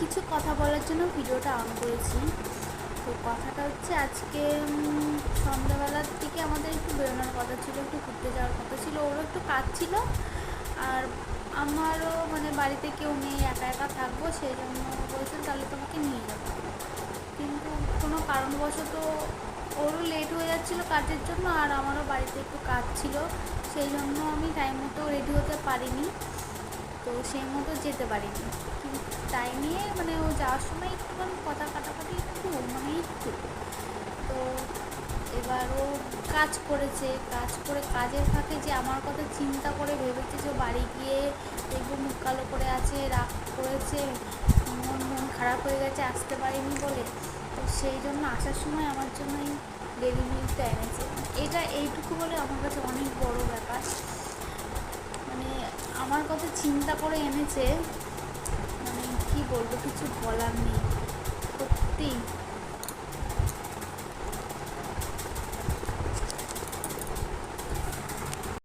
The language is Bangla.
কিছু কথা বলার জন্য ভিডিওটা অন করেছি। তো কথাটা হচ্ছে আজকে সন্ধ্যাবেলার দিকে আমাদের একটু বেরোনোর কথা ছিল, একটু ঘুরতে যাওয়ার কথা ছিল। ওরও একটু কাজ ছিল আর আমারও মানে বাড়িতে কেউ নেই, একা একা থাকবো, সেই জন্য বলছেন তাহলে তোমাকে নিয়ে যাবো। কিন্তু কোনো কারণবশত ওরও লেট হয়ে যাচ্ছিলো কাজের জন্য আর আমারও বাড়িতে একটু কাজ ছিল, সেই জন্য আমি টাইম মতো রেডি হতে পারিনি, তো সেই মতো যেতে পারিনি। তাই নিয়ে মানে ও যাওয়ার সময় একটুখানি কথা কাটাকাটি একটু তো এবার ও কাজ করেছে, কাজ করে কাজের ফাঁকে যে আমার কথা চিন্তা করে ভেবেছে যে বাড়ি গিয়ে দেখবো মুখ কালো করে আছে, রাগ করেছে, মন খারাপ হয়ে গেছে আসতে পারিনি বলে, তো সেই জন্য আসার সময় আমার জন্য এই ডেলি মিল্কটা এনেছে। এটা এইটুকু বলে আমার কাছে অনেক বড় ব্যাপার, মানে আমার কথা চিন্তা করে এনেছে, মানে কী বলবো, কিছু বলার নেই সত্যি।